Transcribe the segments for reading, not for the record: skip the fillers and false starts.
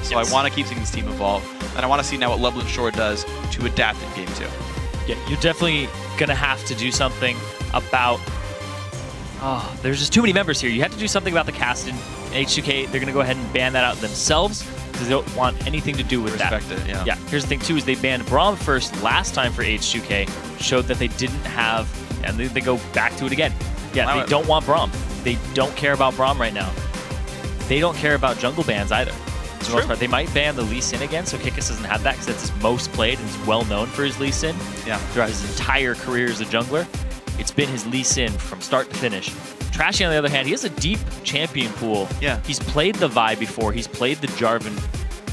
So I want to keep seeing this team evolve, and I want to see now what Lublin Shore does to adapt in Game 2. Yeah, you're definitely going to have to do something about... Oh, there's just too many members here. You have to do something about the cast in H2K. They're going to go ahead and ban that out themselves because they don't want anything to do with that. Respect it, yeah. Yeah, here's the thing, too, is they banned Braum first last time for H2K, showed that they didn't have... And they go back to it again. Yeah, they don't want Braum. They don't care about Braum right now. They don't care about jungle bans either. For the most part. They might ban the Lee Sin again, so Kikis doesn't have that because that's his most played and he's well known for his Lee Sin. Yeah. Throughout his entire career as a jungler, it's been his Lee Sin from start to finish. Trashy, on the other hand, he has a deep champion pool. Yeah. He's played the Vi before. He's played the Jarvan.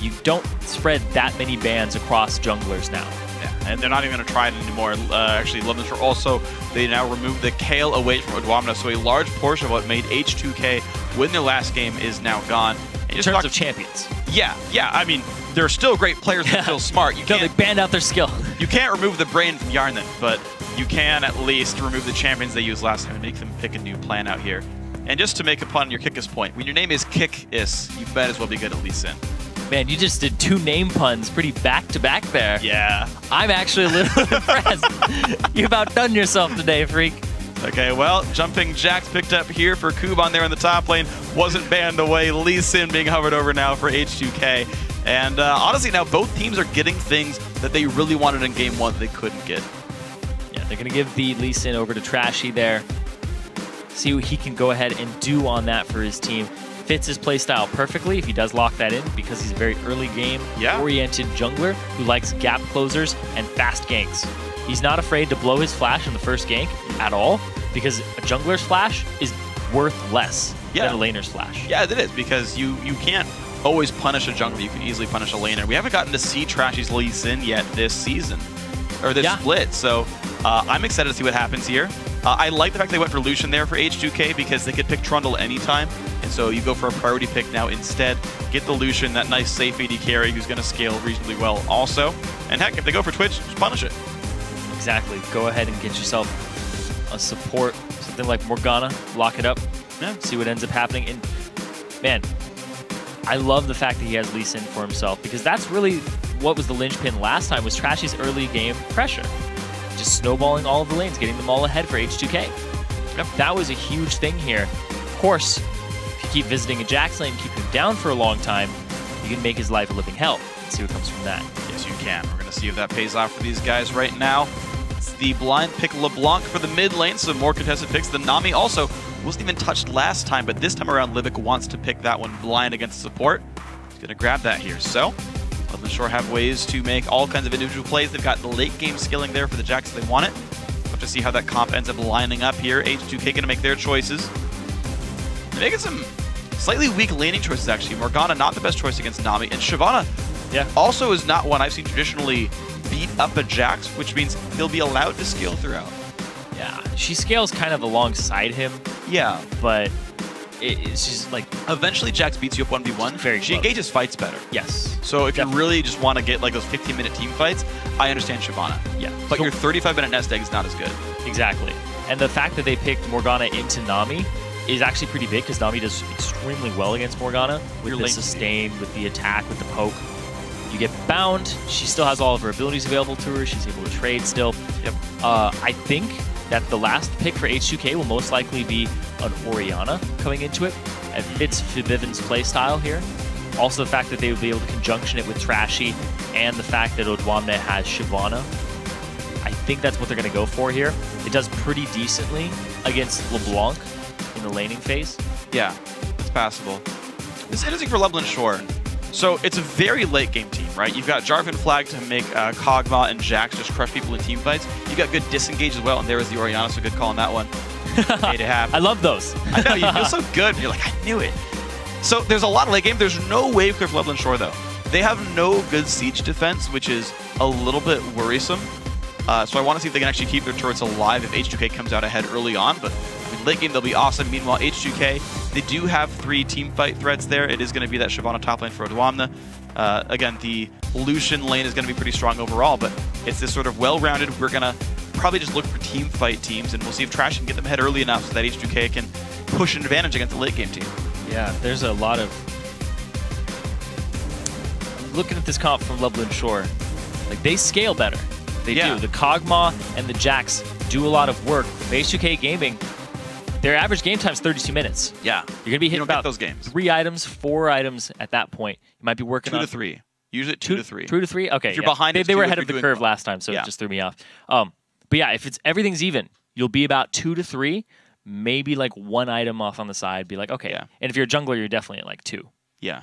You don't spread that many bans across junglers now. Yeah, and they're not even going to try it anymore. Actually, Lublin Shore also, they now removed the Kale away from Odwamna, so a large portion of what made H2K win their last game is now gone. In terms of champions. Yeah, I mean, they're still great players, they're still smart. No, they banned out their skill. You can't remove the brain from Yarn, but you can at least remove the champions they used last time and make them pick a new plan out here. And just to make a pun on your Kikis point, when your name is Kikis, you might as well be good at Lee Sin. Man, you just did 2 name puns pretty back-to-back there. Yeah. I'm actually a little impressed. You've outdone yourself today, Phreak. Okay, well, Jumping Jacks picked up here for Kuban there in the top lane. Wasn't banned away. Lee Sin being hovered over now for H2K. And honestly, now both teams are getting things that they really wanted in Game 1 that they couldn't get. Yeah, they're going to give the Lee Sin over to Trashy there. See what he can go ahead and do on that for his team. Fits his playstyle perfectly if he does lock that in because he's a very early game oriented jungler who likes gap closers and fast ganks. He's not afraid to blow his flash in the first gank at all because a jungler's flash is worth less than a laner's flash. Yeah, it is because you can't always punish a jungler. You can easily punish a laner. We haven't gotten to see Trashy's Lee Sin yet this season or this split, so I'm excited to see what happens here. I like the fact they went for Lucian there for H2K because they could pick Trundle anytime. And so you go for a priority pick now instead. Get the Lucian, that nice safe AD carry who's going to scale reasonably well also. And heck, if they go for Twitch, just punish it. Exactly. Go ahead and get yourself a support, something like Morgana, lock it up, see what ends up happening. And man, I love the fact that he has Lee Sin for himself because that's really what was the linchpin last time was Trashy's early game pressure. Just snowballing all of the lanes, getting them all ahead for H2K. Yep. That was a huge thing here. Of course, if you keep visiting a Jax lane, keep him down for a long time, you can make his life a living hell. Let's see what comes from that. Yes, you can. We're going to see if that pays off for these guys right now. It's the blind pick LeBlanc for the mid lane, so more contested picks. The Nami also wasn't even touched last time, but this time around, Livik wants to pick that one blind against support. He's going to grab that here. So Lublin Shore have ways to make all kinds of individual plays. They've got the late game skilling there for the Jacks if they want it. We'll have to see how that comp ends up lining up here. H2K going to make their choices. They're making some slightly weak laning choices, actually. Morgana, not the best choice against Nami. And Shyvana also is not one I've seen traditionally beat up a Jax, which means he'll be allowed to scale throughout. Yeah, she scales kind of alongside him. Yeah. But it's just like... Eventually, Jax beats you up 1v1. Very She engages fights better. Yes. So if you really just want to get like those 15-minute team fights, I understand Shyvana. Yeah. But your 35-minute nest egg is not as good. Exactly. And the fact that they picked Morgana into Nami is actually pretty big because Nami does extremely well against Morgana with the sustain, with the attack, with the poke. You get bound. She still has all of her abilities available to her. She's able to trade still. Yep. I think that the last pick for H2K will most likely be an Orianna coming into it. It fits Vivian's playstyle here. Also the fact that they would be able to conjunction it with Trashy and the fact that Odwamna has Shyvana. I think that's what they're going to go for here. It does pretty decently against LeBlanc in the laning phase. Yeah, it's passable. This is interesting for Lublin Shore. So it's a very late game team, right? You've got Jarvan flag to make Kog'Maw and Jax just crush people in team fights. You got good disengage as well, and there was the Orianna, so good call on that one. Made it happen. I love those. I know, you feel so good. You're like, I knew it. So there's a lot of late game. There's no wave clear for Lublin Shore, though. They have no good siege defense, which is a little bit worrisome. So I want to see if they can actually keep their turrets alive if H2K comes out ahead early on. But I mean, late game, they'll be awesome. Meanwhile, H2K, they do have 3 team fight threats there. It is going to be that Shyvana top lane for Odwamna. Again, the Lucian lane is going to be pretty strong overall, but it's this sort of well-rounded, we're going to probably just look for team fight teams, and we'll see if Trash can get them ahead early enough so that H2K can push an advantage against the late game team. Yeah, there's a lot of looking at this comp from Lublin Shore, like they scale better. They Yeah. do. The Kog'Maw and the Jax do a lot of work. H2K Gaming, their average game time is 32 minutes. Yeah. You're going to be hitting don't get about those games. 3 items, 4 items at that point. You might be working 2 on to 3. Usually 2 to 3. 2 to 3? Okay. If you're behind, it's they 2 were if ahead you're of the doing curve well. last time, so Yeah. it just threw me off. But yeah, if it's everything's even, you'll be about 2 to 3, maybe like 1 item off on the side, be like, okay. Yeah. And if you're a jungler, you're definitely at like 2. Yeah.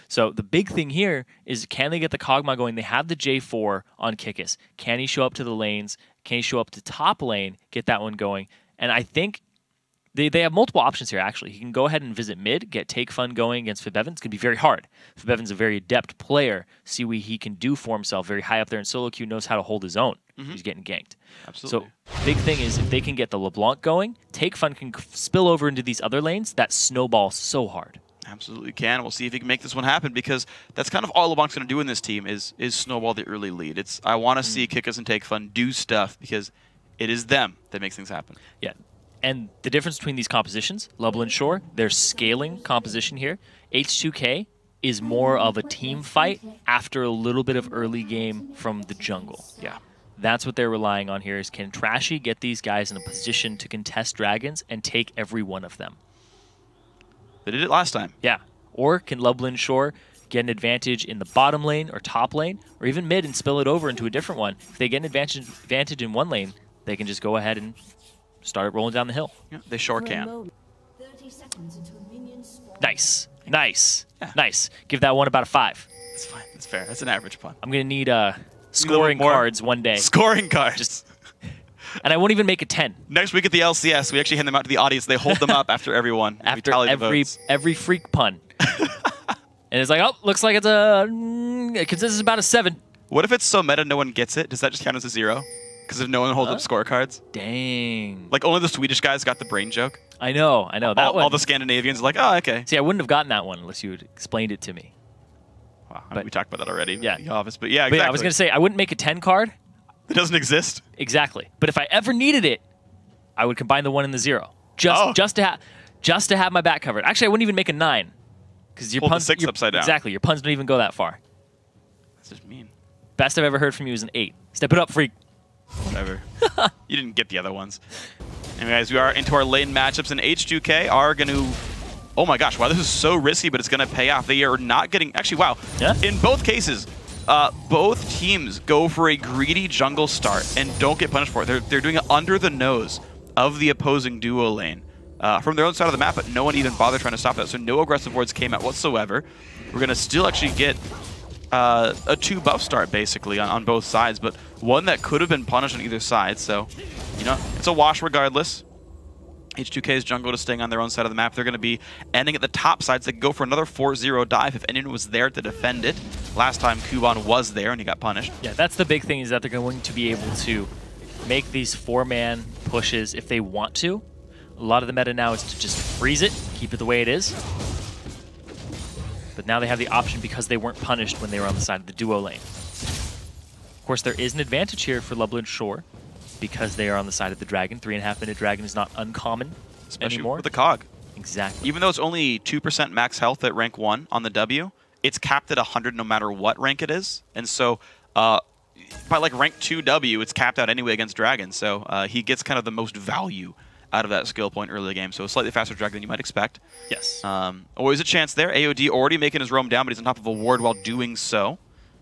So the big thing here is, can they get the Kog'Maw going? They have the J4 on Kikis. Can he show up to the lanes? Can he show up to top lane, get that one going? And I think they have multiple options here, actually. He can go ahead and visit mid, get Take Fun going against Fib Evans. It's going to be very hard. Fib Evans is a very adept player. See what he can do for himself. Very high up there in solo queue, knows how to hold his own. He's getting ganked. Absolutely. So big thing is, if they can get the LeBlanc going, Take Fun can spill over into these other lanes. That snowballs so hard. Absolutely can. We'll see if he can make this one happen, because that's kind of all LeBlanc's going to do in this team is snowball the early lead. I want to see Kikis and Take Fun do stuff, because it is them that makes things happen. Yeah. And the difference between these compositions, Lublin Shore, they're scaling composition here. H2K is more of a team fight after a little bit of early game from the jungle. Yeah. That's what they're relying on here, is can Trashy get these guys in a position to contest dragons and take every one of them? They did it last time. Yeah. Or can Lublin Shore get an advantage in the bottom lane or top lane, or even mid and spill it over into a different one? If they get an advantage in one lane, they can just go ahead and start rolling down the hill. Yeah, they sure can. Nice. Nice. Yeah. Nice. Give that one about a 5. That's fine. That's fair. That's an average pun. I'm going to need scoring more cards one day. Scoring cards. And I won't even make a 10. Next week at the LCS, we actually hand them out to the audience. They hold them up after everyone. After every freak pun. And it's like, oh, looks like it's consensus about a 7. What if it's so meta no one gets it? Does that just count as a 0? Because if no one holds up scorecards? Dang. Like, only the Swedish guys got the brain joke. I know. That one. All the Scandinavians are like, oh, okay. See, I wouldn't have gotten that one unless you had explained it to me. Wow, we talked about that already. Yeah. In the office, but yeah, But exactly. yeah, I was going to say, I wouldn't make a 10 card. It doesn't exist. Exactly. But if I ever needed it, I would combine the 1 and the 0. Just to have my back covered. Actually, I wouldn't even make a 9. Because your Hold the puns 6 upside down. Exactly. Your puns don't even go that far. That's just mean. Best I've ever heard from you is an 8. Step it up, Phreak. Whatever. You didn't get the other ones. Anyway, guys, we are into our lane matchups, and H2K are going to... Oh my gosh, wow, this is so risky, but it's going to pay off. They are not getting... Actually, wow. Yeah? In both cases, both teams go for a greedy jungle start and don't get punished for it. They're doing it under the nose of the opposing duo lane from their own side of the map, but no one even bothered trying to stop that. So no aggressive wards came out whatsoever. We're going to still actually get a 2 buff start, basically, on both sides, but one that could have been punished on either side. So, you know, it's a wash regardless. H2K's jungle is staying on their own side of the map. They're going to be ending at the top side, so they can go for another 4-0 dive if anyone was there to defend it. Last time, Kuban was there, and he got punished. Yeah, that's the big thing, is that they're going to be able to make these 4-man pushes if they want to. A lot of the meta now is to just freeze it, keep it the way it is. But now they have the option because they weren't punished when they were on the side of the duo lane. Of course, there is an advantage here for Lublin Shore because they are on the side of the dragon. 3.5-minute dragon is not uncommon Especially anymore. with the cog. Exactly. Even though it's only 2% max health at rank 1 on the W, it's capped at 100 no matter what rank it is. And so by like rank 2 W, it's capped out anyway against dragons. So he gets kind of the most value out of that skill point early in the game. So a slightly faster dragon than you might expect. Yes. Always a chance there. AOD already making his roam down, but he's on top of a ward while doing so.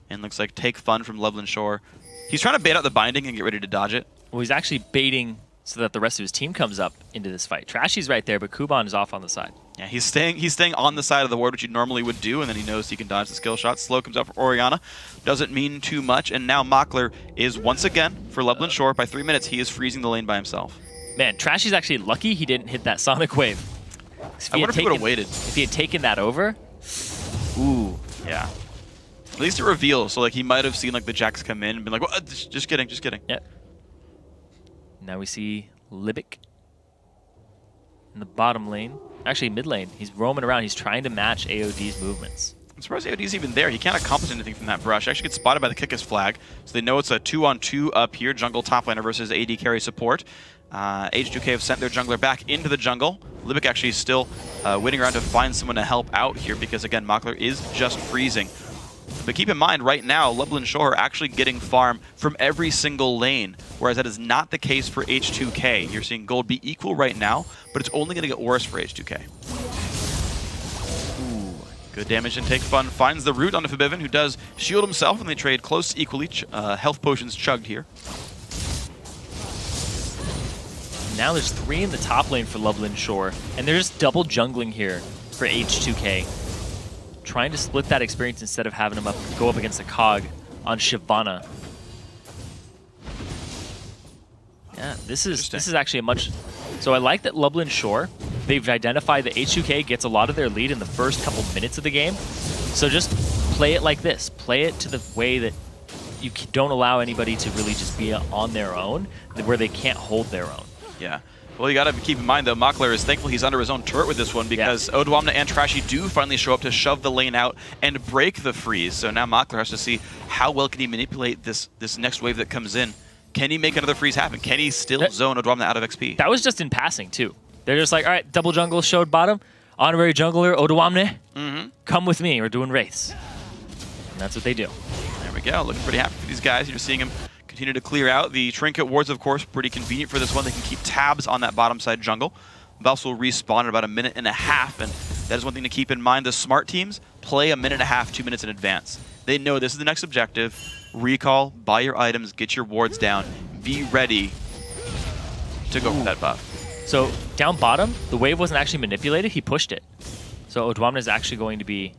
And looks like Take Fun from Lublin Shore. He's trying to bait out the binding and get ready to dodge it. Well, he's actually baiting so that the rest of his team comes up into this fight. Trashy's right there, but Kuban is off on the side. Yeah, he's staying on the side of the ward, which he normally would do, and then he knows he can dodge the skill shot. Slow comes out for Orianna. Doesn't mean too much, and now Mockler is once again, for Lublin Shore, by 3 minutes, he is freezing the lane by himself. Man, Trashy's actually lucky he didn't hit that Sonic Wave. I wonder if he would have waited. If he had taken that over, ooh. Yeah. At least it reveals, so like he might have seen like the Jax come in and been like, well, just kidding, just kidding. Yep. Now we see Libic in the bottom lane. Actually, mid lane. He's roaming around. He's trying to match AOD's movements. I'm surprised AOD's even there. He can't accomplish anything from that brush. Actually gets spotted by the Kikis flag, so they know it's a 2-on-2 up here, jungle top laner versus AD carry support. H2K have sent their jungler back into the jungle. Libic actually is still waiting around to find someone to help out here because, again, Mockler is just freezing. But keep in mind, right now, Lublin Shore are actually getting farm from every single lane, whereas that is not the case for H2K. You're seeing gold be equal right now, but it's only going to get worse for H2K. Ooh, good damage and Take Fun finds the root onto Forbidden, who does shield himself, and they trade close to equally. Health potions chugged here. Now there's 3 in the top lane for Lublin Shore, and they're just double jungling here for H2K. Trying to split that experience instead of having him go up against a Cog on Shyvana. Yeah, this is actually a much... So I like that Lublin Shore, they've identified that H2K gets a lot of their lead in the first couple minutes of the game. So just play it like this. Play it to the way that you don't allow anybody to really just be on their own, where they can't hold their own. Yeah. Well, you got to keep in mind, though, Makler is thankful he's under his own turret with this one because Odwamna and Trashy do finally show up to shove the lane out and break the freeze. So now Makler has to see how well can he manipulate this next wave that comes in. Can he make another freeze happen? Can he still zone Odwamna out of XP? That was just in passing, too. They're just like, all right, double jungle showed bottom. Honorary jungler, Odwamna, come with me. We're doing wraiths. And that's what they do. There we go. Looking pretty happy for these guys. You're seeing him continue to clear out. The trinket wards, of course, pretty convenient for this one. They can keep tabs on that bottom side jungle. Buffs will respawn in about 1.5 minutes, and that is one thing to keep in mind. The smart teams play 1.5 minutes, 2 minutes in advance. They know this is the next objective. Recall, buy your items, get your wards down, be ready to go for that buff. So down bottom, the wave wasn't actually manipulated. He pushed it. So Odwamna is actually going to be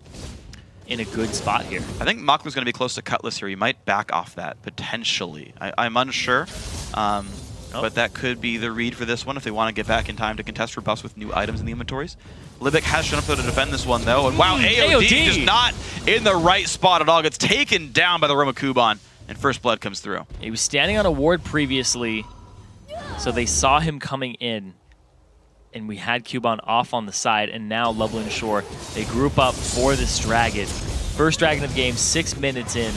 in a good spot here. I think Makler's going to be close to Cutlass here. He might back off that, potentially. I'm unsure, but that could be the read for this one if they want to get back in time to contest for buffs with new items in the inventories. Libic has shown up to defend this one, though. And wow, AOD just not in the right spot at all. Gets taken down by the Roma Kuban, and First Blood comes through. He was standing on a ward previously, so they saw him coming in. And we had Kuban off on the side, and now Lublin Shore, they group up for this dragon. First dragon of the game, 6 minutes in.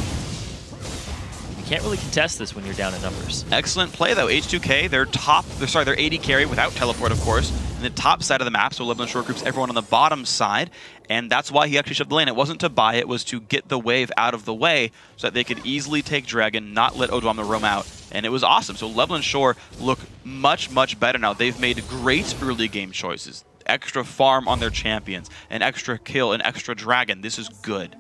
You can't really contest this when you're down in numbers. Excellent play, though. H2K, they're 80 carry without teleport, of course, in the top side of the map, so Lublin Shore groups everyone on the bottom side, and that's why he actually shoved the lane. It wasn't to buy, it was to get the wave out of the way so that they could easily take Dragon, not let Odwamna roam out. And it was awesome. So Lublin Shore look much, much better now. They've made great early game choices. Extra farm on their champions, an extra kill, an extra dragon. This is good.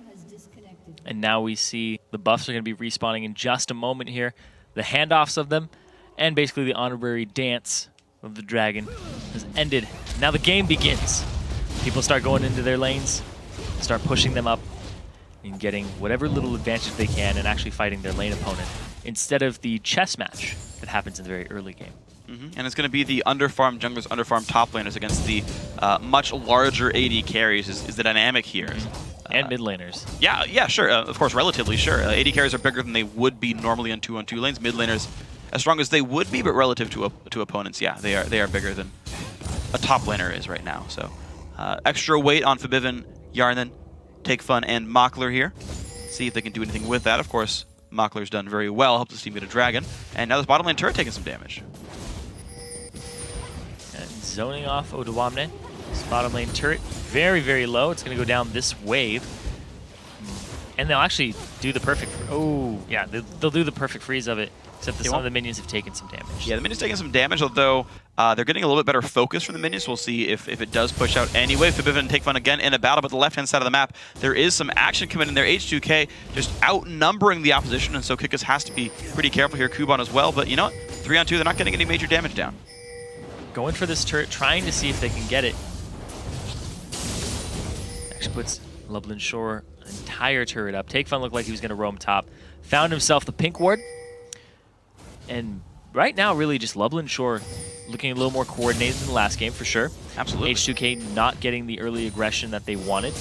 And now we see the buffs are going to be respawning in just a moment here. The handoffs of them, and basically the honorary dance of the dragon has ended. Now the game begins. People start going into their lanes, start pushing them up, and getting whatever little advantage they can and actually fighting their lane opponent, instead of the chess match that happens in the very early game. And it's going to be the underfarmed junglers, underfarmed top laners against the much larger AD carries is the dynamic here. And mid laners. Yeah, sure. Of course, relatively, sure. AD carries are bigger than they would be normally on 2-on-2 lanes. Mid laners, as strong as they would be, but relative to opponents, yeah, they are bigger than a top laner is right now. So extra weight on Forbidden, Yarnan, Take Fun, and Makler here. See if they can do anything with that. Of course, Makler's done very well, helped his team get a dragon. And now this bottom lane turret taking some damage. And zoning off Odwamna. This bottom lane turret, very, very low. It's going to go down this wave. And they'll actually do the perfect... Oh, yeah, they'll do the perfect freeze of it, except that some of the minions have taken some damage. Yeah, the minions taking some damage, although they're getting a little bit better focus from the minions. We'll see if it does push out anyway. Forbidden and Take Fun again in a battle, but the left-hand side of the map, there is some action coming in there. H2K just outnumbering the opposition, and so Kikis has to be pretty careful here. Kuban as well, but you know what? 3-on-2, they're not getting any major damage down. Going for this turret, trying to see if they can get it. Actually puts Lublin Shore an entire turret up. Take Fun looked like he was going to roam top. Found himself the pink ward. And right now, really just Lublin Shore looking a little more coordinated than the last game, for sure. Absolutely. H2K not getting the early aggression that they wanted.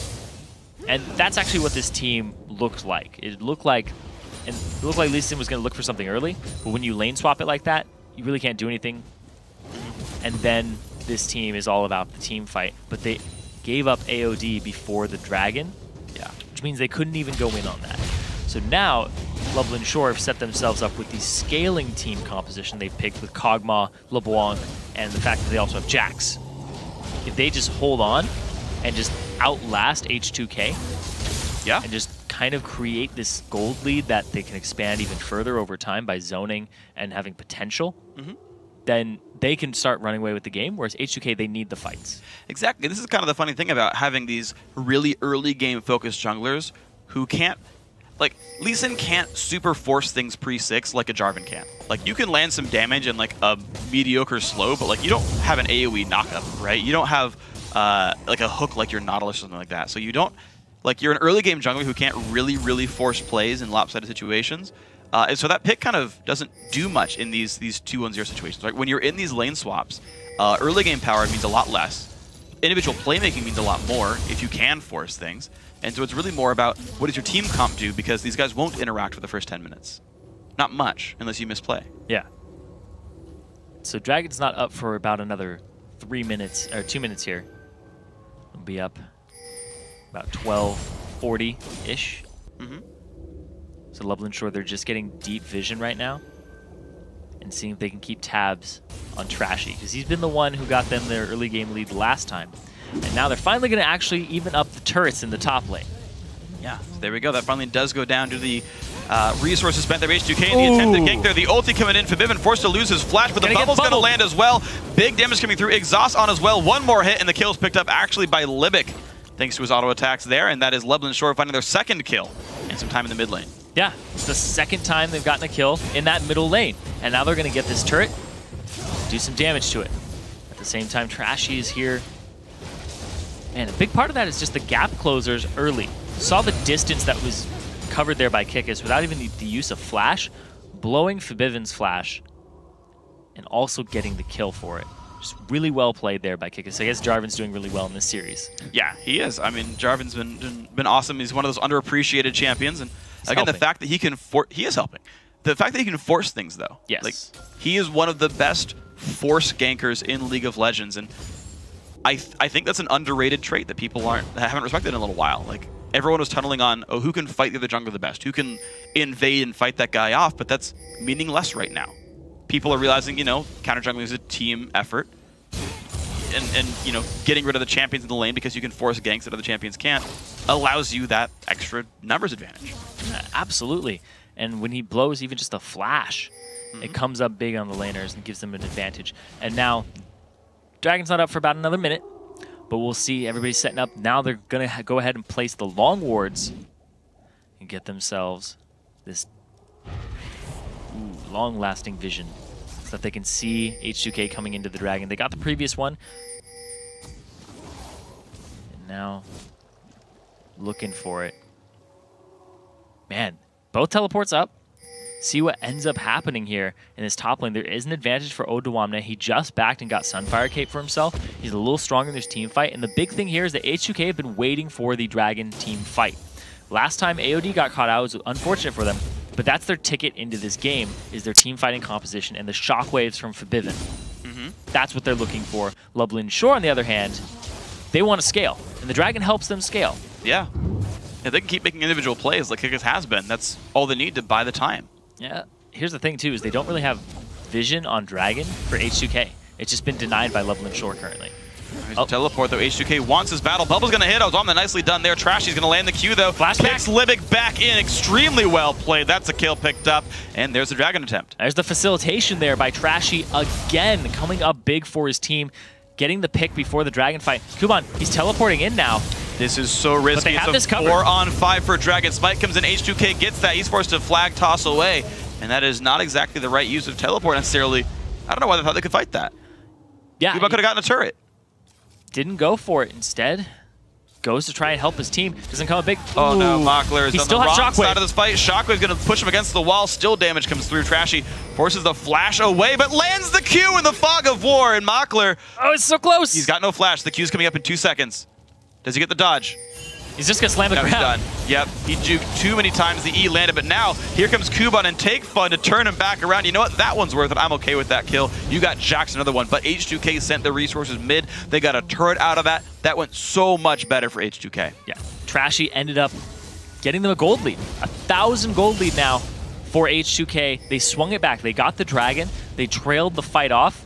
And that's actually what this team looked like. It looked like Lee Sin was going to look for something early, but when you lane swap it like that, you really can't do anything. And then this team is all about the team fight. But they gave up AOD before the dragon, which means they couldn't even go in on that. So now, Lublin Shore have set themselves up with the scaling team composition they've picked with Kog'Maw, LeBlanc, and the fact that they also have Jax. If they just hold on and just outlast H2K, and just kind of create this gold lead that they can expand even further over time by zoning and having potential, then they can start running away with the game, whereas H2K, they need the fights. Exactly. This is kind of the funny thing about having these really early game focused junglers who can't, like, Lee Sin can't super force things pre-6 like a Jarvan can. Like, you can land some damage in, like, a mediocre slow, but, like, you don't have an AoE knockup, right? You don't have, like, a hook like your Nautilus or something like that. So you don't, like, you're an early game jungler who can't really force plays in lopsided situations. And so that pick kind of doesn't do much in these 2-1-0 situations. Right? When you're in these lane swaps, early game power means a lot less. Individual playmaking means a lot more if you can force things. And so it's really more about what does your team comp do, because these guys won't interact for the first 10 minutes. Not much, unless you misplay. Yeah. So Dragon's not up for about another 3 minutes, or 2 minutes here. We'll be up about 12:40-ish. So Lublin Shore, they're just getting deep vision right now and seeing if they can keep tabs on Trashy, because he's been the one who got them their early game lead last time. And now they're finally going to actually even up the turrets in the top lane. Yeah, there we go. That finally does go down to the resources spent there by H2K and the attempted gank there. The ulti coming in for Bivin, forced to lose his flash, but the bubble's going to land as well. Big damage coming through. Exhaust on as well. One more hit, and the kill's picked up actually by Libic, thanks to his auto attacks there, and that is Lublin Shore finding their second kill and some time in the mid lane. Yeah, it's the second time they've gotten a kill in that middle lane. And now they're going to get this turret, do some damage to it. At the same time, Trashy is here. Man, a big part of that is just the gap closers early. Saw the distance that was covered there by Kikis without even the use of flash, blowing Fibivin's flash, and also getting the kill for it. Just really well played there by Kikis. I guess Jarvan's doing really well in this series. Yeah, he is. I mean, Jarvan's been awesome. He's one of those underappreciated champions, and again, the fact that he can he is helping. The fact that he can force things, though. Yes. Like, he is one of the best force gankers in League of Legends, and I think that's an underrated trait that people haven't respected in a little while. Like, everyone was tunneling on, oh, who can fight the other jungler the best? Who can invade and fight that guy off? But that's meaningless right now. People are realizing, you know, counter jungling is a team effort. And you know, getting rid of the champions in the lane because you can force ganks that other champions can't allows you that extra numbers advantage. Yeah, absolutely. And when he blows even just a flash, it comes up big on the laners and gives them an advantage. And now, Dragon's not up for about another minute, but we'll see. Everybody's setting up. Now they're going to go ahead and place the long wards and get themselves this long-lasting vision so that they can see H2K coming into the Dragon. They got the previous one. And now looking for it. Man, both teleports up. See what ends up happening here in this top lane. There is an advantage for Odawamne. He just backed and got Sunfire Cape for himself. He's a little stronger in this team fight. And the big thing here is that H2K have been waiting for the Dragon team fight. Last time AOD got caught out, it was unfortunate for them. But that's their ticket into this game, is their team fighting composition and the shockwaves from Fabivin. That's what they're looking for. Lublin Shore, on the other hand, they want to scale. And the Dragon helps them scale. Yeah. If they can keep making individual plays like Kikis has been, that's all they need to buy the time. Yeah. Here's the thing, too, is they don't really have vision on Dragon for H2K. It's just been denied by Lublin Shore currently. Teleport, though. H2K wants his battle. Bubble's going to hit. Odawamne nicely done there. Trashy's going to land the Q, though. Flashback. Kicks Libic back in. Extremely well played. That's a kill picked up. And there's the Dragon attempt. There's the facilitation there by Trashy again, coming up big for his team, getting the pick before the Dragon fight. Kuban, he's teleporting in now. This is so risky. They have it's this a 4-on-5 for Dragon. Smite comes in. H2K gets that. He's forced to flag toss away. And that is not exactly the right use of teleport necessarily. I don't know why they thought they could fight that. Yeah. Kuban could have gotten a turret. Didn't go for it. Instead, goes to try and help his team. Doesn't come a big... Oh no, Mockler is on the wrong Shockwave side of this fight. Shockwave's going to push him against the wall. Still damage comes through. Trashy forces the flash away, but lands the Q in the fog of war. And Mockler... Oh, it's so close. He's got no flash. The Q's coming up in 2 seconds. Does he get the dodge? He's just going to slam the ground. He's done. Yep, he juked too many times. The E landed, but now here comes Kuban and Take Fun to turn him back around. You know what? That one's worth it. I'm okay with that kill. You got Jax, another one, but H2K sent the resources mid. They got a turret out of that. That went so much better for H2K. Yeah, Trashy ended up getting them a gold lead. 1,000 gold lead now for H2K. They swung it back. They got the Dragon. They trailed the fight off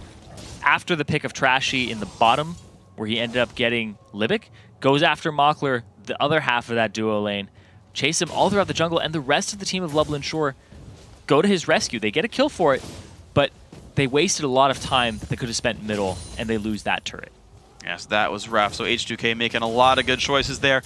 after the pick of Trashy in the bottom, where he ended up getting Libic. Goes after Mockler, the other half of that duo lane. chase him all throughout the jungle, and the rest of the team of Lublin Shore go to his rescue. They get a kill for it, but they wasted a lot of time that they could have spent middle, and they lose that turret. Yes, that was rough. So H2K making a lot of good choices there.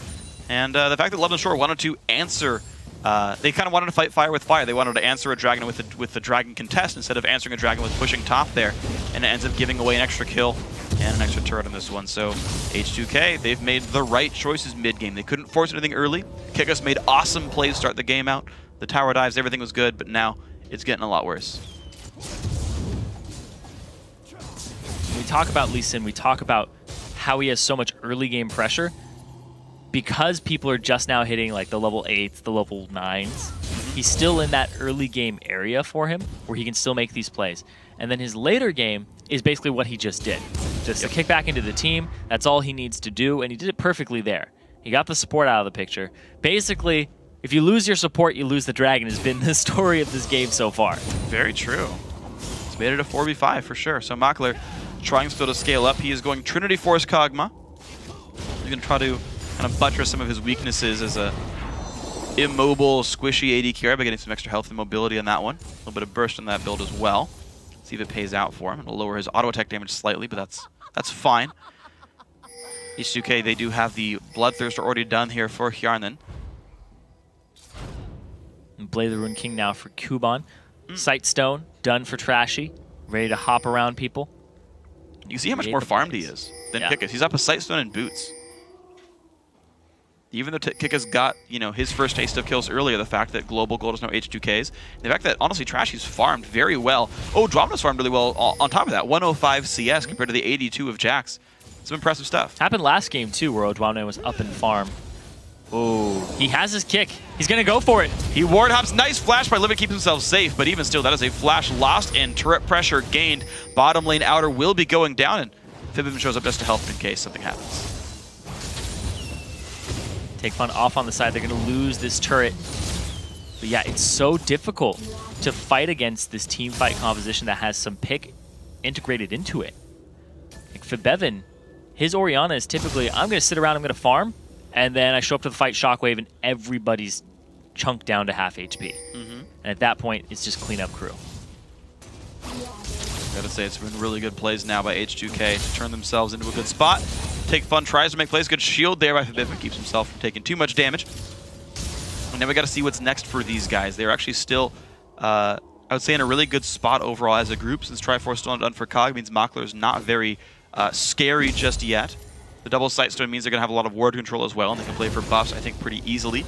And the fact that Lublin Shore wanted to answer, they kind of wanted to fight fire with fire. They wanted to answer a dragon with the dragon contest instead of answering a dragon with pushing top there. And it ends up giving away an extra kill and an extra turret on this one. So H2K, they've made the right choices mid-game. They couldn't force anything early. Kikus made awesome plays to start the game out. The tower dives, everything was good, but now it's getting a lot worse. When we talk about Lee Sin, we talk about how he has so much early game pressure. Because people are just now hitting like the level 8s, the level 9s, he's still in that early game area for him where he can still make these plays. And then his later game is basically what he just did. Just to kick back into the team, that's all he needs to do, and he did it perfectly there. He got the support out of the picture. Basically, if you lose your support, you lose the dragon has been the story of this game so far. Very true. It's made it a 4v5 for sure. So Makler trying still to scale up. He is going Trinity Force Kog'Maw. He's going to try to kind of buttress some of his weaknesses as a immobile, squishy AD carry by getting some extra health and mobility on that one. A little bit of burst on that build as well. See if it pays out for him. It'll lower his auto attack damage slightly, but that's fine. H2K, they do have the Bloodthirster already done here for Hjarnan. Blade the Rune King now for Kuban. Sightstone done for Trashy. Ready to hop around people. You see how much more farmed he is than Kikus. He's up a Sightstone and Boots. Even though Kikus got, you know, his first taste of kills earlier, the fact that Global Gold is now H2K's, the fact that, honestly, Trashy's farmed very well. Oh, Dromda's farmed really well on top of that. 105 CS compared to the 82 of Jax. Some impressive stuff. Happened last game, too, where Odwamne was up in farm. Oh, he has his kick. He's going to go for it. He ward hops. Nice flash by Livid, keeps himself safe, but even still, that is a flash lost and turret pressure gained. Bottom lane outer will be going down, and Fibim shows up just to help in case something happens. Take Fun off on the side. They're going to lose this turret. But yeah, it's so difficult to fight against this team fight composition that has some pick integrated into it. Like Fibevin, his Orianna is typically, I'm going to sit around, I'm going to farm, and then I show up to the fight Shockwave and everybody's chunked down to half HP. And at that point, it's just cleanup crew. Gotta say, it's been really good plays now by H2K to turn themselves into a good spot. Take Fun tries to make plays. Good shield there by Fibim, keeps himself from taking too much damage. And then we got to see what's next for these guys. They're actually still, I would say, in a really good spot overall as a group. Since Triforce still not done for Cog, means Makler is not very scary just yet. The double Sightstone means they're going to have a lot of ward control as well, and they can play for buffs, I think, pretty easily.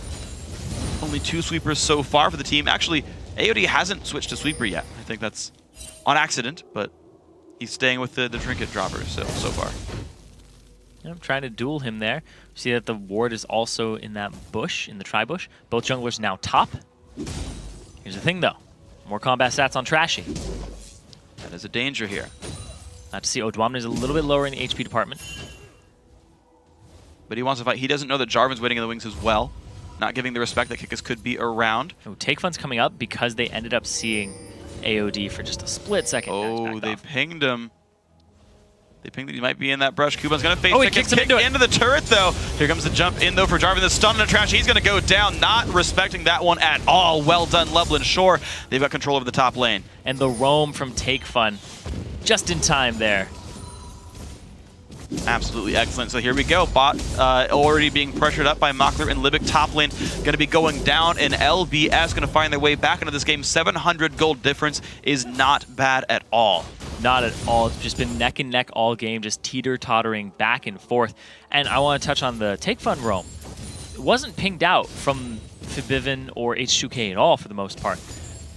Only 2 sweepers so far for the team. Actually, AOD hasn't switched to sweeper yet. I think that's on accident, but he's staying with the trinket droppers so far. I'm trying to duel him there. See that the ward is also in that bush, in the tri-bush. Both junglers now top. Here's the thing, though. More combat stats on Trashy. That is a danger here. Not to see Odwamne is a little bit lower in the HP department. But he wants to fight. He doesn't know that Jarvan's waiting in the wings as well. Not giving the respect that Kikus could be around. Oh, Take Fun's coming up because they ended up seeing AOD for just a split second. Oh, they pinged him. They pinged that he might be in that brush. Kuban's going to face he kicks him into the turret, though. Here comes the jump in, though, for Jarvan. The stun and trash. He's going to go down, not respecting that one at all. Well done, Lublin Shore. They've got control over the top lane. And the roam from Take Fun, just in time there. Absolutely excellent. So here we go. Bot already being pressured up by Makler and Libic. Top lane going to be going down, and LBS going to find their way back into this game. 700 gold difference is not bad at all. Not at all. It's just been neck and neck all game, just teeter-tottering back and forth. And I want to touch on the Take Fun roam. It wasn't pinged out from Fibivin or H2K at all for the most part,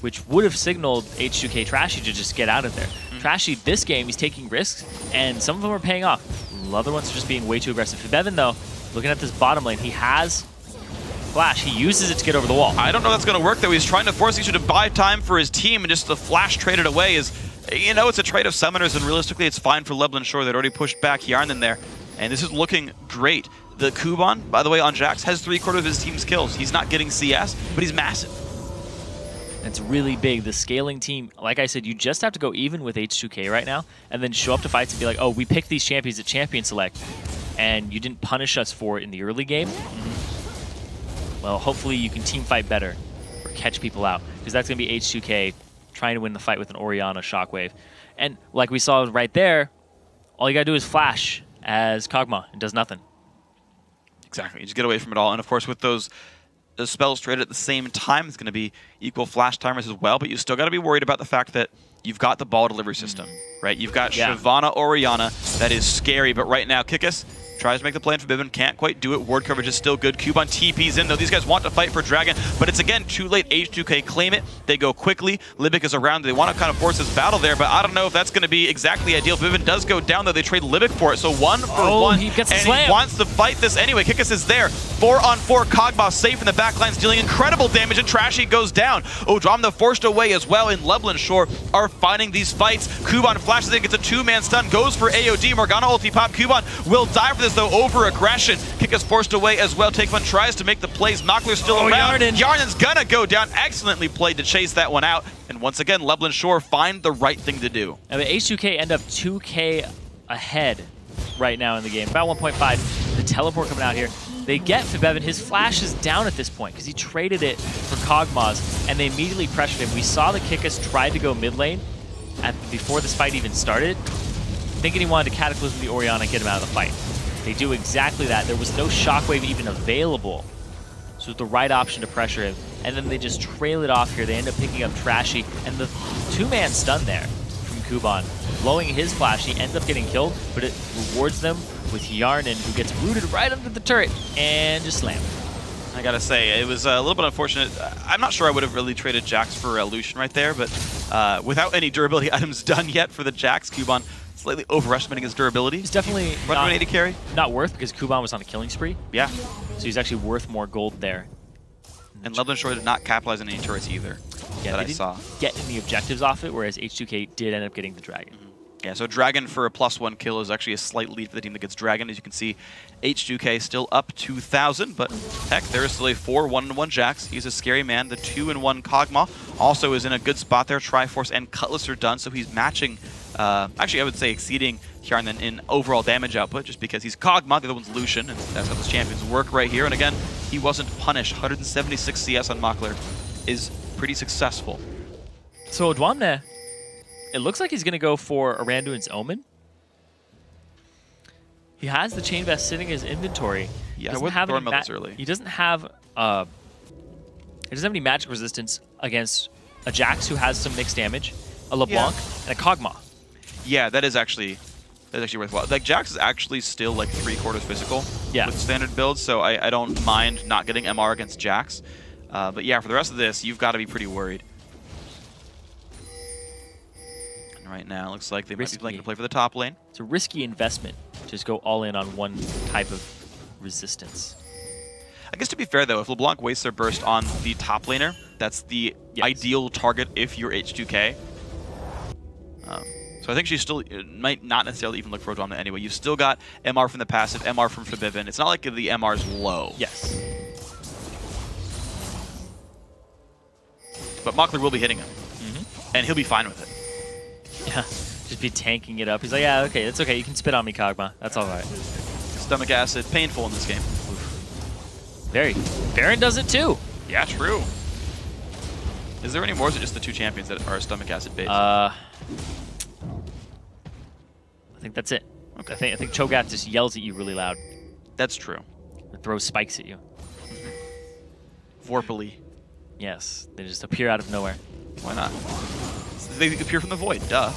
which would have signaled H2K Trashy to just get out of there. Trashy, this game, he's taking risks, and some of them are paying off. Other ones are just being way too aggressive. Fibevin, though, looking at this bottom lane, he has flash. He uses it to get over the wall. I don't know if that's going to work, though. He's trying to force each other to buy time for his team, and just the flash traded away is, you know, it's a trade of summoners, and realistically, it's fine for Lublin Shore. They'd already pushed back Hjarnan there, and this is looking great. The Kuban, by the way, on Jax, has 3/4 of his team's kills. He's not getting CS, but he's massive. It's really big. The scaling team, like I said, you just have to go even with H2K right now and then show up to fights and be like, oh, we picked these champions at Champion Select and you didn't punish us for it in the early game. well, hopefully you can team fight better or catch people out, because that's going to be H2K trying to win the fight with an Orianna Shockwave. And like we saw right there, all you got to do is flash as Kog'Maw. It does nothing. Exactly. You just get away from it all. And of course, with those spells traded at the same time, it's going to be equal flash timers as well. But you still got to be worried about the fact that you've got the ball delivery system, right? You've got Shyvana Orianna. That is scary. But right now, Kikis tries to make the play for Bibin, can't quite do it. Ward coverage is still good. Kuban TP's in, though. These guys want to fight for Dragon, but it's again too late. H2K claim it. They go quickly. Libic is around. They want to kind of force this battle there, but I don't know if that's going to be exactly ideal. Bibin does go down, though. They trade Libic for it, so 1 for 1. He gets and slammed. He wants to fight this anyway. Kikis is there. 4-on-4. Kog'Maw safe in the backlines, dealing incredible damage, and Trashy goes down. Odromna forced away as well, and Lublin Shore are finding these fights. Kuban flashes in, gets a 2-man stun, goes for AOD. Morgana ulti pop. Kuban will die for this, though, over aggression. Kikis forced away as well. Takeman tries to make the plays. Nockler's still around. Yarnen's gonna go down. Excellently played to chase that one out. And once again, Lublin Shore find the right thing to do. I mean, H2K end up 2K ahead right now in the game. About 1.5. The teleport coming out here. They get Fibevin. His flash is down at this point because he traded it for Kog'Maw's, and they immediately pressured him. We saw the Kikis try to go mid lane before this fight even started, thinking he wanted to Cataclysm the Orianna and get him out of the fight. They do exactly that. There was no Shockwave even available, so it's the right option to pressure him. And then they just trail it off here. They end up picking up Trashy, and the 2-man stun there from Kuban, blowing his flash. He ends up getting killed, but it rewards them with Yarnen, who gets rooted right under the turret and just slammed. I gotta say, it was a little bit unfortunate. I'm not sure I would have really traded Jax for Lucian right there, but without any durability items done yet for the Jax, Kuban slightly overestimating his durability. He's definitely not 80 carry. Not worth, because Kuban was on a killing spree. Yeah. So he's actually worth more gold there. And Lublin Shore did not capitalize on any turrets either. Yeah, that they I didn't saw. Get any objectives off it, whereas H2K did end up getting the Dragon. Yeah, so Dragon for a +1 kill is actually a slight lead for the team that gets Dragon. As you can see, H2K still up 2,000, but heck, there is still a 4-1-1 Jax. He's a scary man. The 2-1 Kog'Maw also is in a good spot there. Triforce and Cutlass are done, so he's matching, actually I would say exceeding Hjarnan in overall damage output, just because he's Kog'Maw, the other one's Lucian, and that's how those champions work right here. And again, he wasn't punished. 176 CS on Makler is pretty successful. So Odwamne, it looks like he's going to go for Aranduin's Omen. He has the Chain Vest sitting in his inventory. Yeah, doesn't have any early. He doesn't have any magic resistance against a Jax who has some mixed damage, a LeBlanc, and a Kog'Maw. Yeah, that's actually worthwhile. Like, Jax is actually still like 3/4 physical with standard builds, so I don't mind not getting MR against Jax. But yeah, for the rest of this, you've got to be pretty worried. Right now, it looks like they might be playing to play for the top lane. It's a risky investment to just go all in on one type of resistance. I guess to be fair, though, if LeBlanc wastes their burst on the top laner, that's the ideal target if you're H2K. So I think she still might not necessarily even look for Odwamna anyway. You've still got MR from the passive, MR from Fibivin. It's not like the MR's low. Yes. But Makler will be hitting him, and he'll be fine with it. Yeah, just be tanking it up. He's like, yeah, okay, that's okay. You can spit on me, Kog'Maw. That's all right. Stomach acid, painful in this game. Very. Baron does it too. Yeah, true. Is there any more, or is it just the 2 champions that are stomach acid based? I think that's it. Okay. I think Cho'Gath just yells at you really loud. That's true. Or throws spikes at you. Vorpally. Yes, they just appear out of nowhere. Why not? They appear from the void, duh.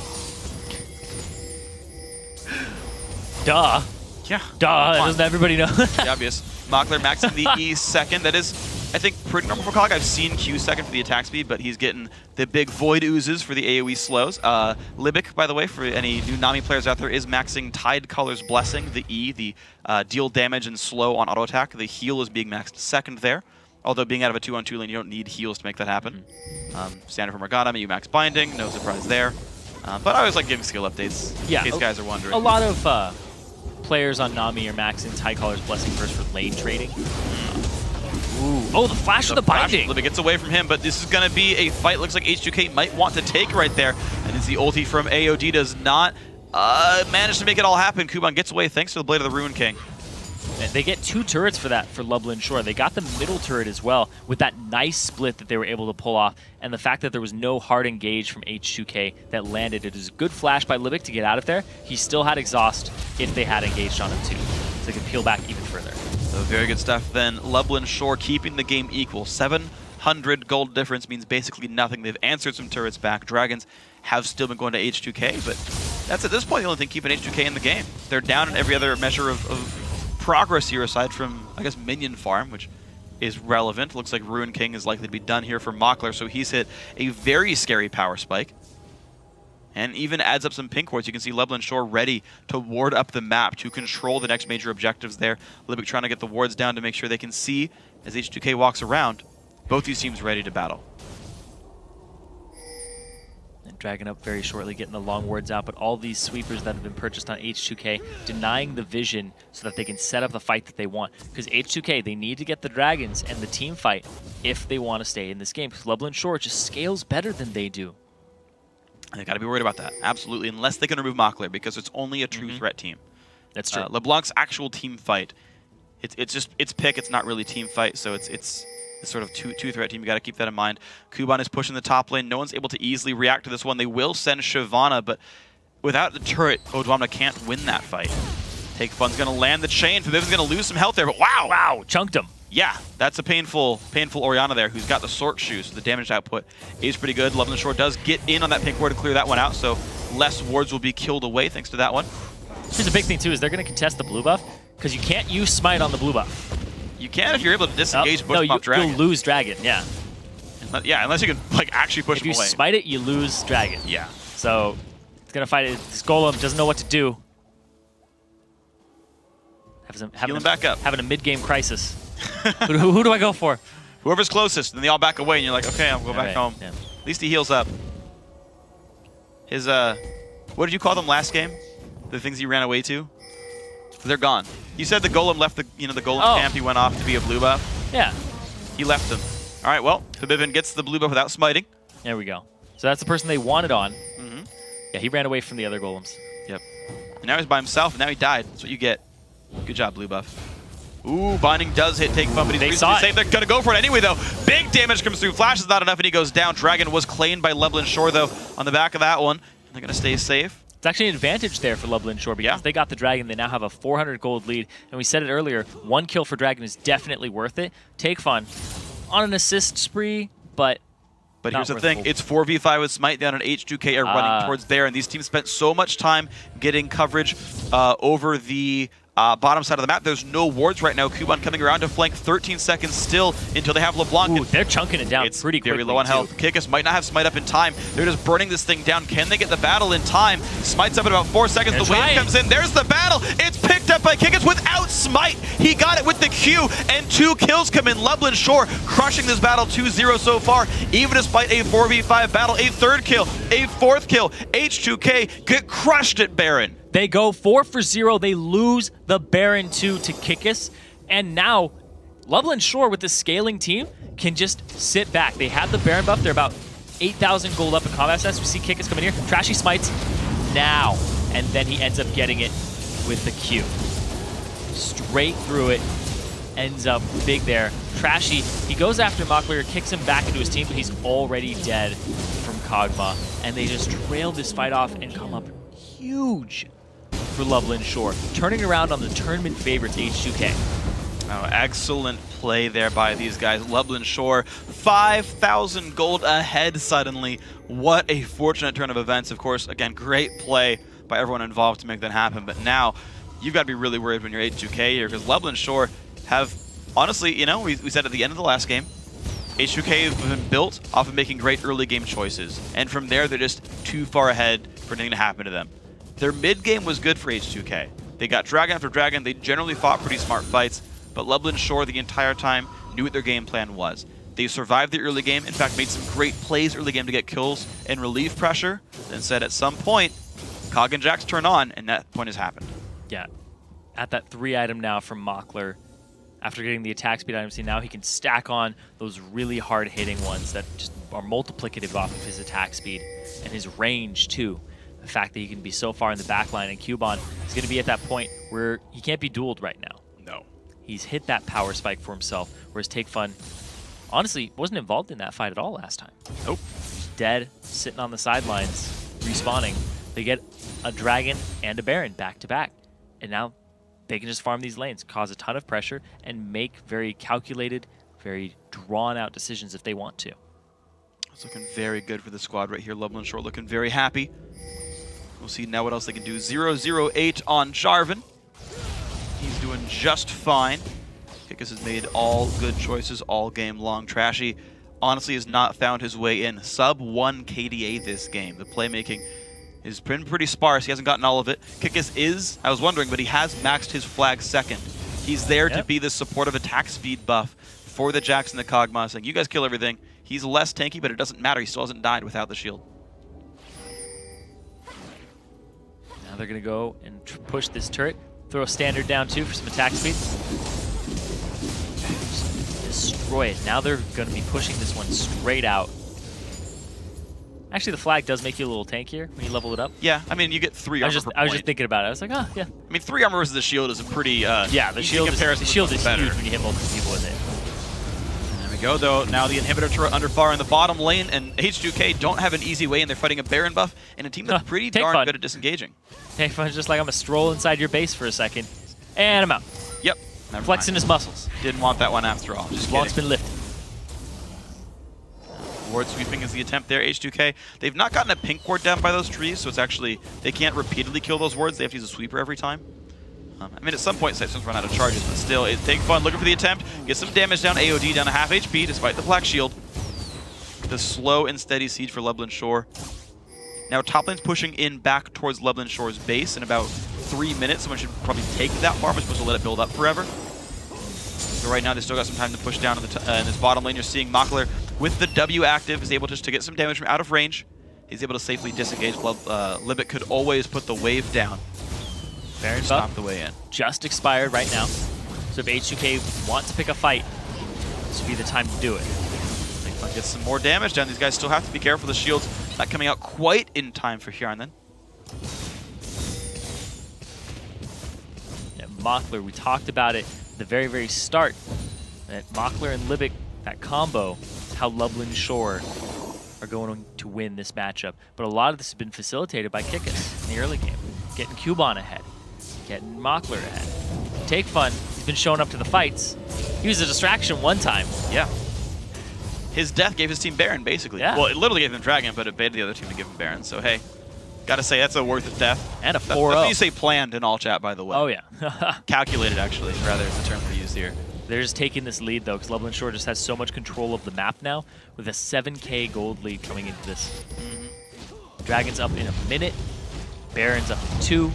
Duh. Yeah. Duh, doesn't everybody know? The obvious. Makler maxing the E second. That is, I think, pretty normal for Kog. I've seen Q second for the attack speed, but he's getting the big void oozes for the AoE slows. Libic, by the way, for any new Nami players out there, is maxing Tide Color's Blessing, the E, the deal damage and slow on auto attack. The heal is being maxed second there. Although being out of a 2-on-2 lane, you don't need heals to make that happen. Standard for Morgana, you max binding, no surprise there. But I always like giving skill updates, in case guys are wondering. A lot of players on Nami are maxing Tycaler's Blessing first for lane trading. Ooh. Oh, the flash of the binding! Libic gets away from him, but this is going to be a fight. Looks like H2K might want to take right there. And it's the ulti from AOD does not manage to make it all happen. Kuban gets away thanks to the Blade of the Ruin King. And they get 2 turrets for that for Lublin Shore. They got the middle turret as well with that nice split that they were able to pull off, and the fact that there was no hard engage from H2K that landed. It was a good flash by Libic to get out of there. He still had exhaust if they had engaged on him too, so they could peel back even further. So very good stuff then. Lublin Shore keeping the game equal. 700 gold difference means basically nothing. They've answered some turrets back. Dragons have still been going to H2K, but that's at this point the only thing keeping H2K in the game. They're down in every other measure of progress here, aside from, I guess, minion farm, which is relevant. Looks like Ruin King is likely to be done here for Mockler, so he's hit a very scary power spike. And even adds up some pink wards. You can see Lublin Shore ready to ward up the map to control the next major objectives there. Libic trying to get the wards down to make sure they can see as H2K walks around. Both these teams ready to battle. Dragging up very shortly, getting the long wards out, but all these sweepers that have been purchased on H2K denying the vision so that they can set up the fight that they want. Because H2K, they need to get the dragons and the team fight if they want to stay in this game. Because Lublin Shore just scales better than they do. And they got to be worried about that, absolutely, unless they can remove Mockler, because it's only a true threat team. That's true. LeBlanc's actual team fight, it's pick, it's not really team fight, so it's sort of two-threat team. You got to keep that in mind. Kuban is pushing the top lane. No one's able to easily react to this one. They will send Shyvana, but without the turret, Odwamna can't win that fight. Take Fun's going to land the chain. Fabiv's going to lose some health there, but wow, chunked him. Yeah, that's a painful Orianna there, who's got the Sword Shoe, so the damage output is pretty good. Lublin Shore does get in on that pink ward to clear that one out, so less wards will be killed away thanks to that one. Here's a big thing too, is they're going to contest the blue buff, because you can't use Smite on the blue buff. You can if you're able to disengage push pop Dragon. You'll lose Dragon, yeah. Yeah, unless you can like actually push him away. If you smite it, you lose Dragon. Yeah. So it's gonna fight it. This Golem doesn't know what to do. Healing back up. Having a mid-game crisis. who do I go for? Whoever's closest, and they all back away, and you're like, okay, I'll go back home. Yeah. At least he heals up. His what did you call them last game? The things he ran away to? They're gone. You said the Golem left the Golem camp. He went off to be a blue buff. Yeah. He left them. All right, well, Fabivin gets the blue buff without smiting. There we go. So that's the person they wanted on. Yeah, he ran away from the other Golems. Yep. And now he's by himself, and now he died. That's what you get. Good job, blue buff. Ooh, Binding does hit Take Fun, but he's reasonably safe. They're going to go for it anyway, though. Big damage comes through. Flash is not enough, and he goes down. Dragon was claimed by Lublin Shore, though, on the back of that one. And they're going to stay safe. It's actually an advantage there for Lublin Shore because they got the Dragon. They now have a 400 gold lead. And we said it earlier, 1 kill for Dragon is definitely worth it. Take Fun on an assist spree, but here's the thing, it's 4v5 with Smite down, and H2K are running towards there, and these teams spent so much time getting coverage over the bottom side of the map. There's no wards right now. Kuban coming around to flank, 13 seconds still until they have LeBlanc. Ooh, they're chunking it down pretty quickly. Very low on health. Kikis might not have Smite up in time. They're just burning this thing down. Can they get the battle in time? Smite's up in about 4 seconds. The wave comes in. There's the battle. It's picked up by Kikis without Smite. He got it with the Q, and 2 kills come in. Lublin Shore crushing this battle 2-0 so far. Even despite a 4v5 battle, a 3rd kill, a 4th kill. H2K get crushed at Baron. They go 4 for 0. They lose the Baron 2 to Kikis. And now, Lublin Shore with this scaling team can just sit back. They have the Baron buff. They're about 8,000 gold up in combat stats. We see Kikis coming here. Trashy smites now. And then he ends up getting it with the Q. Straight through it. Ends up big there. Trashy, he goes after Mockler, kicks him back into his team, but he's already dead from Kog'Maw. And they just trail this fight off and come up huge for Lublin Shore, turning around on the tournament favorites, H2K. Oh, excellent play there by these guys. Lublin Shore, 5,000 gold ahead suddenly. What a fortunate turn of events. Of course, again, great play by everyone involved to make that happen. But now, you've got to be really worried when you're H2K here, because Lublin Shore have, honestly, you know, we said at the end of the last game, H2K have been built off of making great early game choices. And from there, they're just too far ahead for anything to happen to them. Their mid game was good for H2K. They got Dragon after Dragon. They generally fought pretty smart fights, but Lublin Shore the entire time knew what their game plan was. They survived the early game, in fact made some great plays early game to get kills and relieve pressure, then said at some point, Cog and Jax turn on, and that point has happened. Yeah, at that 3 item now from Mockler, after getting the attack speed item, see now he can stack on those really hard hitting ones that just are multiplicative off of his attack speed and his range too. The fact that he can be so far in the back line, and Kuban is going to be at that point where he can't be dueled right now. No. He's hit that power spike for himself, whereas Take Fun, honestly, wasn't involved in that fight at all last time. Nope. He's dead, sitting on the sidelines, respawning. They get a Dragon and a Baron back-to-back, and now they can just farm these lanes, cause a ton of pressure, and make very calculated, very drawn-out decisions if they want to. It's looking very good for the squad right here. Lublin Shore looking very happy. We'll see now what else they can do. 0-0-8 on Jarvan. He's doing just fine. Kikis has made all good choices all game long. Trashy honestly has not found his way in. Sub 1 KDA this game. The playmaking has been pretty sparse. He hasn't gotten all of it. Kikis is, I was wondering, but he has maxed his flag second. He's there to be the supportive attack speed buff for the Jax and the Kog'Maw, saying, you guys kill everything. He's less tanky, but it doesn't matter. He still hasn't died without the shield. Now they're going to go and push this turret. Throw a standard down, too, for some attack speed. Just destroy it. Now they're going to be pushing this one straight out. Actually, the flag does make you a little tankier when you level it up. Yeah, I mean, you get 3 armor per point. I was just thinking about it. I was like, oh, yeah. I mean, 3 armor versus the shield is a pretty yeah, the shield is huge when you hit multiple people with it. There we go, though. Now the inhibitor turret under far in the bottom lane, and H2K don't have an easy way, and they're fighting a Baron buff and a team that's pretty darn good at disengaging. Take Fun just like, I'm going to stroll inside your base for a second, and I'm out. Yep. Flexing his muscles. Didn't want that one after all. Just Block's been lifted. Ward sweeping is the attempt there. H2K, they've not gotten a pink ward down by those trees, so it's actually, they can't repeatedly kill those wards. They have to use a sweeper every time. I mean, at some point, Sipson's run out of charges, but still, it's Take Fun looking for the attempt. Get some damage down. AOD down to half HP, despite the black shield. The slow and steady siege for Lublin Shore. Now, top lane's pushing in back towards Lublin Shore's base in about 3 minutes. Someone should probably take that farm. We're supposed to let it build up forever. So right now, they still got some time to push down in this bottom lane. You're seeing Makler with the W active is able just to get some damage from out of range. He's able to safely disengage. Libet could always put the wave down. Baron stop the way in. Just expired right now. So if H2K want to pick a fight, this would be the time to do it. Get some more damage down. These guys still have to be careful. The shield's not coming out quite in time for Hjarn then. Yeah, Makler, we talked about it at the very, very start. That Makler and Libic, that combo, is how Lublin Shore are going to win this matchup. But a lot of this has been facilitated by Kikis in the early game. Getting Cubon ahead, getting Makler ahead. Take Fun, he's been showing up to the fights. He was a distraction one time. Yeah. His death gave his team Baron, basically. Yeah. Well, it literally gave them Dragon, but it baited the other team to give him Baron. So, hey, gotta say, that's a worth it death. And a 4-0. That's what you say planned in all chat, by the way. Oh, yeah. Calculated, actually, rather, is the term we use here. They're just taking this lead, though, because Lublin Shore just has so much control of the map now, with a 7K gold lead coming into this. Dragon's up in a minute. Baron's up in 2.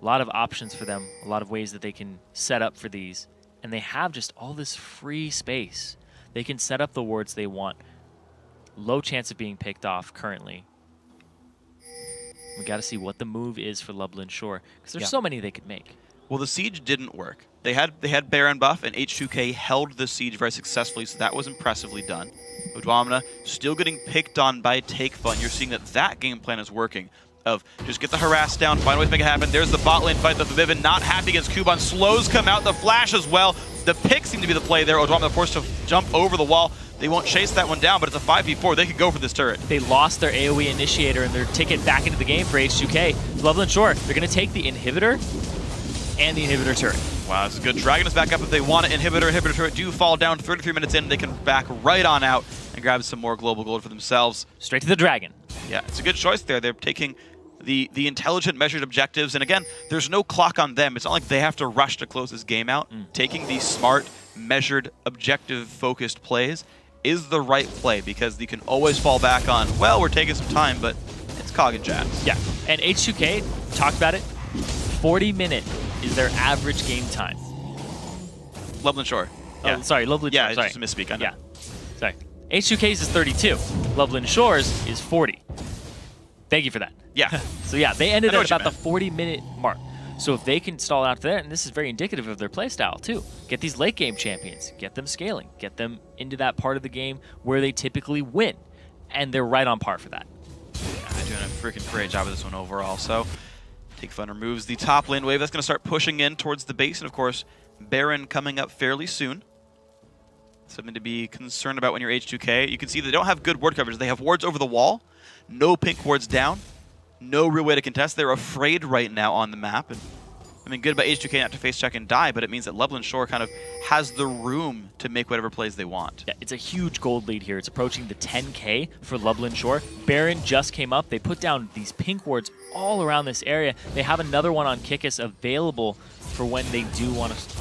A lot of options for them, a lot of ways that they can set up for these. And they have just all this free space. They can set up the wards they want. Low chance of being picked off currently. We got to see what the move is for Lublin Shore, because there's so many they could make. Well, the siege didn't work. They had Baron buff, and H2K held the siege very successfully, so that was impressively done. Udwamna still getting picked on by Take Fun. You're seeing that game plan is working. Of just get the harass down, find a way to make it happen. There's the bot lane fight. The Vivin not happy against Cubon. Slows come out, the flash as well. The pick seemed to be the play there. Udwamna forced to jump over the wall. They won't chase that one down, but it's a 5v4. They could go for this turret. They lost their AoE initiator and their ticket back into the game for H2K. Lublin Shore, they're going to take the inhibitor and the inhibitor turret. Wow, this is good. Dragon is back up if they want it. Inhibitor turret do fall down 33 minutes in. They can back right on out and grab some more global gold for themselves. Straight to the Dragon. Yeah, it's a good choice there. They're taking the intelligent measured objectives, and again, there's no clock on them. It's not like they have to rush to close this game out. Taking these smart, measured, objective-focused plays is the right play, because you can always fall back on, well, we're taking some time, but it's Cog and Jax. Yeah, and H2K, talked about it, 40-minute is their average game time. Lublin Shore. Oh, yeah. Sorry, Lublin Shore. Yeah, it's just a misspeak, I know. Yeah, sorry. H2K's is 32. Lublin Shore's is 40. Thank you for that. Yeah. So yeah, they ended at about the 40-minute mark. So if they can stall out there, and this is very indicative of their playstyle too, get these late game champions, get them scaling, get them into that part of the game where they typically win, and they're right on par for that. Yeah, they're doing a freaking great job of this one overall. So Take Fun removes the top lane wave. That's going to start pushing in towards the base, and of course, Baron coming up fairly soon. Something to be concerned about when you're H2K. You can see they don't have good ward coverage. They have wards over the wall, no pink wards down, no real way to contest. They're afraid right now on the map. And I mean, good about H2K not to face check and die, but it means that Lublin Shore kind of has the room to make whatever plays they want. Yeah, it's a huge gold lead here. It's approaching the 10K for Lublin Shore. Baron just came up. They put down these pink wards all around this area. They have another one on Kikis available for when they do want to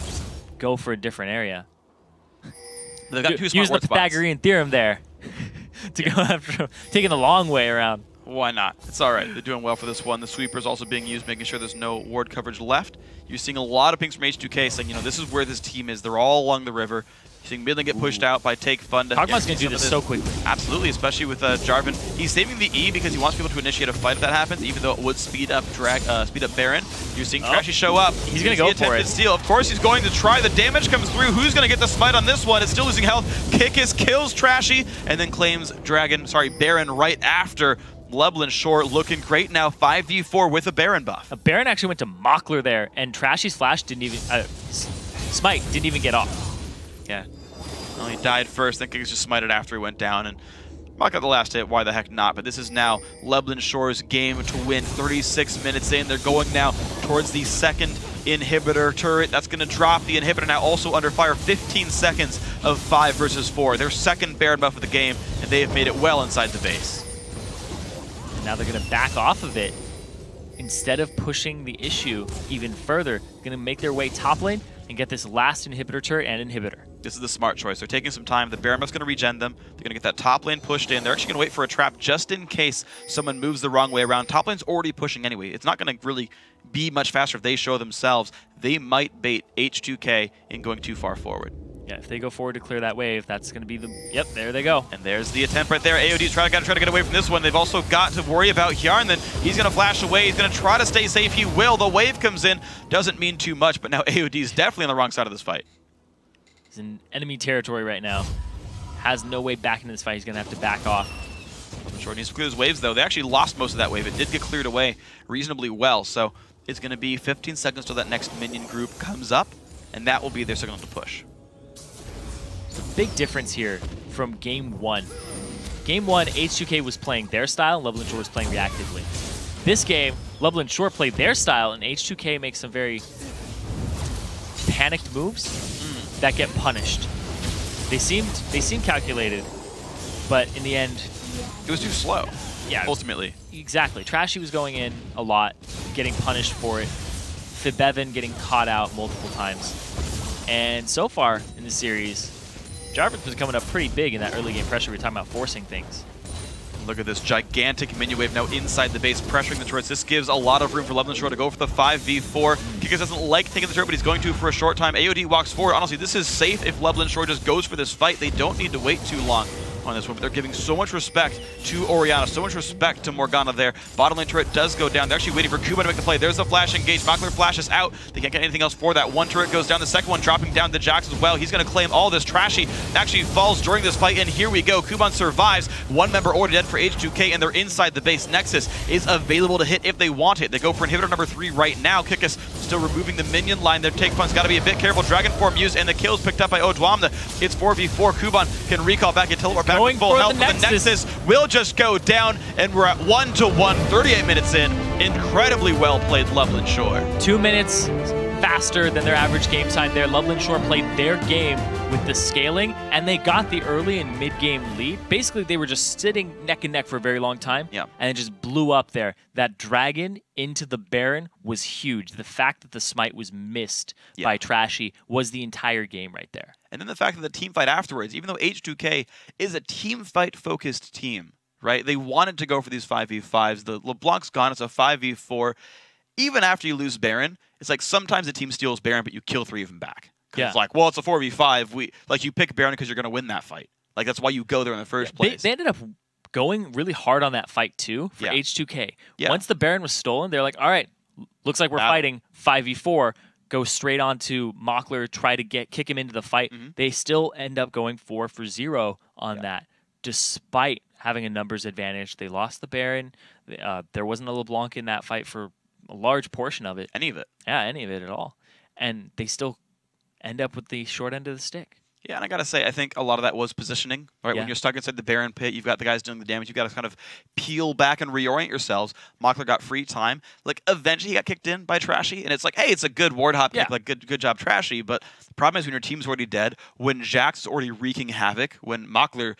go for a different area. They've got two smart Use the ward spots. Pythagorean theorem there to go after taking the long way around. Why not? It's all right. They're doing well for this one. The sweeper's also being used, making sure there's no ward coverage left. You're seeing a lot of pings from H2K saying, you know, this is where this team is. They're all along the river. You're seeing Midland get pushed out by Take Fun. Hogma's going to do this so quickly. Absolutely, especially with Jarvan. He's saving the E because he wants people to initiate a fight if that happens, even though it would speed up Baron. You're seeing Trashy show up. He's going to go for it. Steal. Of course he's going to try. The damage comes through. Who's going to get the smite on this one? It's still losing health. Kikis kills Trashy and then claims Baron right after. Lublin Shore looking great now, 5v4 with a Baron buff. A Baron actually went to Mockler there, and Trashy's flash didn't even, smite didn't even get off. Yeah. Well, he died first, then Kikis just smited after he went down, and Mock got the last hit, why the heck not? But this is now Lublin Shore's game to win. 36 minutes in, they're going now towards the second inhibitor turret. That's going to drop the inhibitor now also under fire. 15 seconds of 5 versus 4. Their second Baron buff of the game, and they have made it well inside the base. Now they're going to back off of it. Instead of pushing the issue even further, going to make their way top lane and get this last inhibitor turret and inhibitor. This is the smart choice. They're taking some time. The Baron buff's going to regen them. They're going to get that top lane pushed in. They're actually going to wait for a trap just in case someone moves the wrong way around. Top lane's already pushing anyway. It's not going to really be much faster if they show themselves. They might bait H2K in going too far forward. Yeah, if they go forward to clear that wave, that's going to be the... Yep, there they go. And there's the attempt right there. AOD's trying to get away from this one. They've also got to worry about Hjarn. Then he's going to flash away. He's going to try to stay safe. He will. The wave comes in. Doesn't mean too much, but now AOD's definitely on the wrong side of this fight. He's in enemy territory right now. Has no way back into this fight. He's going to have to back off. Short needs to clear his waves, though. They actually lost most of that wave. It did get cleared away reasonably well. So it's going to be 15 seconds till that next minion group comes up, and that will be their signal to push. Big difference here from Game 1. Game 1, H2K was playing their style, and Lublin Shore was playing reactively. This game, Lublin Shore played their style, and H2K makes some very panicked moves that get punished. They seemed calculated, but in the end... It was too slow, yeah, ultimately. Exactly. Trashy was going in a lot, getting punished for it. Fibevan getting caught out multiple times. And so far in the series, Jarvan's been coming up pretty big in that early game pressure. We were talking about forcing things. Look at this gigantic minion wave now inside the base, pressuring the turrets. This gives a lot of room for Lublin Shore to go for the 5v4. Kikis doesn't like taking the turret, but he's going to for a short time. AOD walks forward. Honestly, this is safe if Lublin Shore just goes for this fight. They don't need to wait too long on this one, but they're giving so much respect to Orianna, so much respect to Morgana there. Bottom lane turret does go down. They're actually waiting for Kuba to make the play. There's the flash engage. Mockler flashes out. They can't get anything else for that. One turret goes down. The second one dropping down to Jax as well. He's going to claim all this. Trashy actually falls during this fight, and here we go. Kuban survives. One member already dead for H2K, and they're inside the base. Nexus is available to hit if they want it. They go for inhibitor number 3 right now. Kikis still removing the minion line. Their take fun's got to be a bit careful. Dragon form used, and the kill's picked up by Odwamna. It's 4v4. Kuban can recall back and teleport back to full health. The Nexus will just go down, and we're at 1-1, 38 minutes in. Incredibly well played, Lublin Shore. 2 minutes faster than their average game time there. Lublin Shore played their game with the scaling, and they got the early and mid-game lead. Basically, they were just sitting neck and neck for a very long time, and it just blew up there. That dragon into the Baron was huge. The fact that the smite was missed by Trashy was the entire game right there. And then the fact that the team fight afterwards, even though H2K is a team fight focused team, right? They wanted to go for these 5v5s. The LeBlanc's gone, it's a 5v4. Even after you lose Baron, it's like sometimes the team steals Baron, but you kill 3 of them back. Yeah. It's like, well, it's a 4v5. You pick Baron because you're going to win that fight. Like, that's why you go there in the first place. They ended up going really hard on that fight, too, for H2K. Once the Baron was stolen, they're like, all right, looks like we're fighting 5v4. Go straight on to Mockler, try to kick him into the fight. They still end up going 4-for-0 on that, despite having a numbers advantage. They lost the Baron. There wasn't a LeBlanc in that fight for a large portion of it. Any of it. Yeah, any of it at all. And they still end up with the short end of the stick. Yeah, and I got to say, I think a lot of that was positioning. Right, when you're stuck inside the Baron pit, you've got the guys doing the damage. You've got to kind of peel back and reorient yourselves. Mockler got free time. Like, eventually he got kicked in by Trashy, and it's like, hey, it's a good ward hop kick. Like, good job, Trashy. But the problem is when your team's already dead, when Jax is already wreaking havoc, when Mockler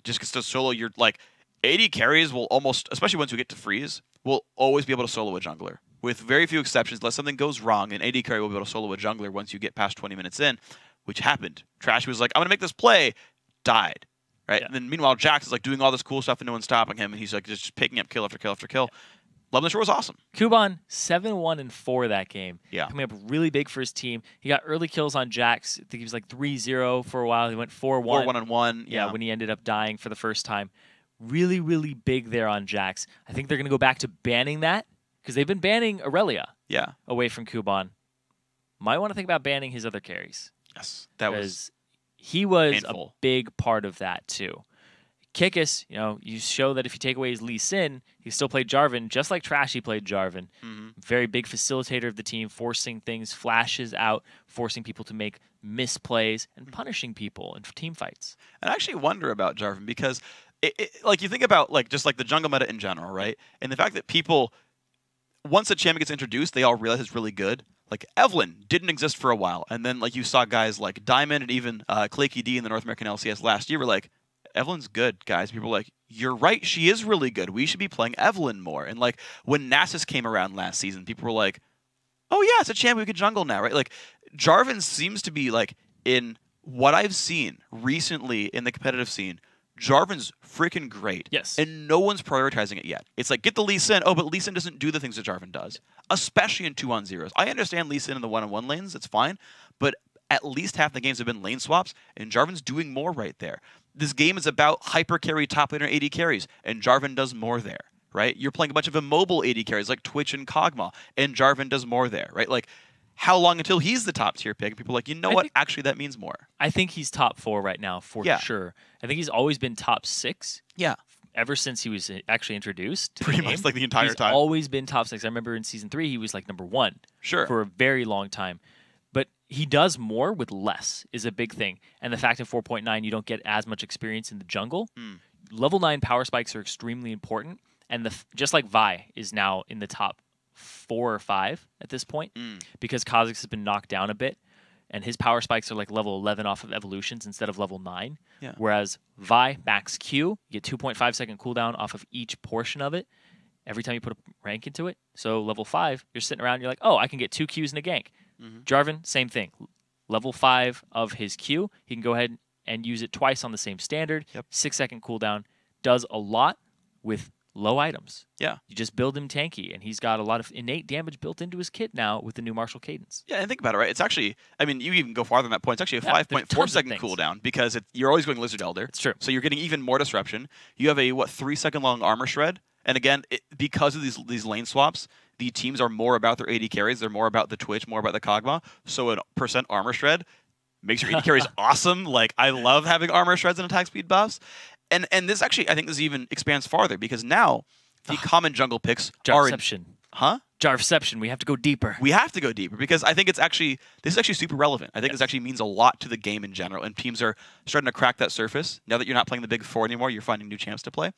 just gets to solo, you're like, AD carries will almost, especially once we get to freeze, will always be able to solo a jungler. With very few exceptions, unless something goes wrong, an AD carry will be able to solo a jungler once you get past 20 minutes in. Which happened. Trash was like, I'm going to make this play, died. Right? Yeah. And then meanwhile, Jax is like doing all this cool stuff and no one's stopping him, and he's like just picking up kill after kill after kill. Love the Shore was awesome. Kuban, 7-1-4 that game. Yeah. Coming up really big for his team. He got early kills on Jax. I think he was like 3-0 for a while. He went 4-1. 4-1-1. Yeah, when he ended up dying for the first time. Really, really big there on Jax. I think they're going to go back to banning that because they've been banning Aurelia away from Kuban. Might want to think about banning his other carries. Yes, that was he was painful. A big part of that too. Kikis, you show that if you take away his Lee Sin, he still played Jarvan, just like Trashy played Jarvan. Very big facilitator of the team, forcing things, flashes out, forcing people to make misplays, and punishing people in team fights. And I actually wonder about Jarvan because, like, you think about just like the jungle meta in general, right? And the fact that people, once a champion gets introduced, they all realize it's really good. Like, Evelyn didn't exist for a while, and then you saw guys like Diamond and even Claky D in the North American LCS last year were like, Evelyn's good, guys. People were like, you're right, she is really good. We should be playing Evelyn more. And when Nasus came around last season, people were like, oh yeah, it's a champion we could jungle now, right? Like, Jarvan seems to be in what I've seen recently in the competitive scene, Jarvan's freaking great. Yes. And no one's prioritizing it yet. It's like, get the Lee Sin. Oh, but Lee Sin doesn't do the things that Jarvan does, especially in 2-on-0s. I understand Lee Sin in the 1-on-1 lanes. It's fine. But at least half the games have been lane swaps, and Jarvan's doing more right there. This game is about hyper carry top laner AD carries, and Jarvan does more there, right? You're playing a bunch of immobile AD carries like Twitch and Kog'Maw, and Jarvan does more there, right? Like, how long until he's the top tier pick? People are like, you know what? Actually, that means more. I think he's top 4 right now for sure. I think he's always been top 6. Yeah. Ever since he was actually introduced to pretty the game, much like the entire time. He's always been top 6. I remember in season 3 he was like number 1 for a very long time. But he does more with less is a big thing. And the fact in 4.9 you don't get as much experience in the jungle. Level 9 power spikes are extremely important. And just like Vi is now in the top 4 or 5 at this point because Kha'Zix has been knocked down a bit. And his power spikes are like level 11 off of evolutions instead of level 9. Yeah. Whereas Vi, max Q, you get 2.5 second cooldown off of each portion of it every time you put a rank into it. So level 5, you're sitting around and you're like, oh, I can get 2 Qs in a gank. Jarvan, same thing. Level 5 of his Q, he can go ahead and use it twice on the same standard. 6 second cooldown. Does a lot with low items. Yeah. You just build him tanky, and he's got a lot of innate damage built into his kit now with the new Martial Cadence. Yeah, and think about it, right? It's actually, I mean, you even go farther than that point. It's actually a 5.4 second cooldown because you're always going Lizard Elder. It's true. So you're getting even more disruption. You have a, 3 second long armor shred. And again, because of these lane swaps, the teams are more about their AD carries. They're more about the Twitch, more about the Kog'Maw. So a % armor shred makes your AD carries awesome. Like, I love having armor shreds and attack speed buffs. And this actually, I think this even expands farther because now the common jungle picks are Jarception. Huh? Jarception. We have to go deeper. We have to go deeper because I think this is actually super relevant. I think this actually means a lot to the game in general, and teams are starting to crack that surface. Now that you're not playing the big 4 anymore, you're finding new champs to play.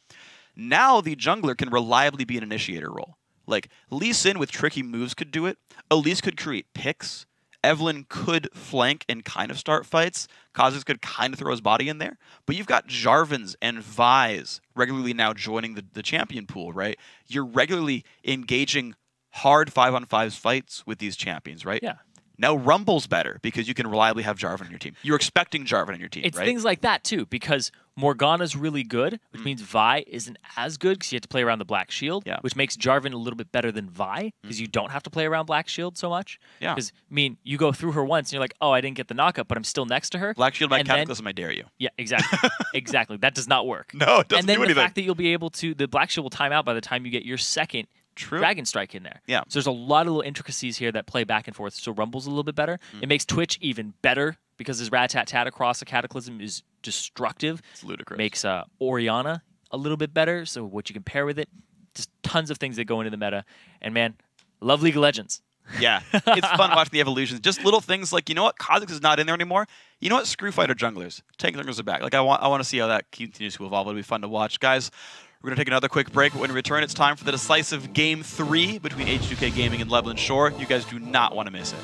Now the jungler can reliably be an initiator role. Like, Lee Sin with tricky moves could do it. Elise could create picks. Evelyn could flank and kind of start fights. Kha'Zix could kind of throw his body in there. But you've got Jarvans and Vi's regularly now joining the champion pool, right? You're regularly engaging hard 5-on-5 fights with these champions, right? Yeah. Now Rumble's better because you can reliably have Jarvan on your team. You're expecting Jarvan on your team, it's right? Things like that, too, because Morgana's really good, which means Vi isn't as good because you have to play around the Black Shield, which makes Jarvan a little bit better than Vi because you don't have to play around Black Shield so much. Yeah. Because, I mean, you go through her once and you're like, oh, I didn't get the knockup, but I'm still next to her. Black Shield by Cataclysm, I dare you. Yeah, exactly. Exactly. That does not work. No, it doesn't do anything. And then the fact that you'll be able to, the Black Shield will time out by the time you get your second Dragon Strike in there. Yeah. So there's a lot of little intricacies here that play back and forth. So Rumble's a little bit better. It makes Twitch even better because his rat-tat-tat across a Cataclysm is destructive. It's ludicrous. Makes Orianna a little bit better. So what you can pair with it. Just tons of things that go into the meta. And man, love League of Legends. Yeah, it's fun watching the evolutions. Just little things like, you know what, Kha'Zix is not in there anymore. You know what, screw fighter junglers. Tank junglers are back. Like I want to see how that continues to evolve. It'll be fun to watch, guys. We're going to take another quick break, but when we return, it's time for the decisive Game 3 between H2K Gaming and Lublin Shore. You guys do not want to miss it.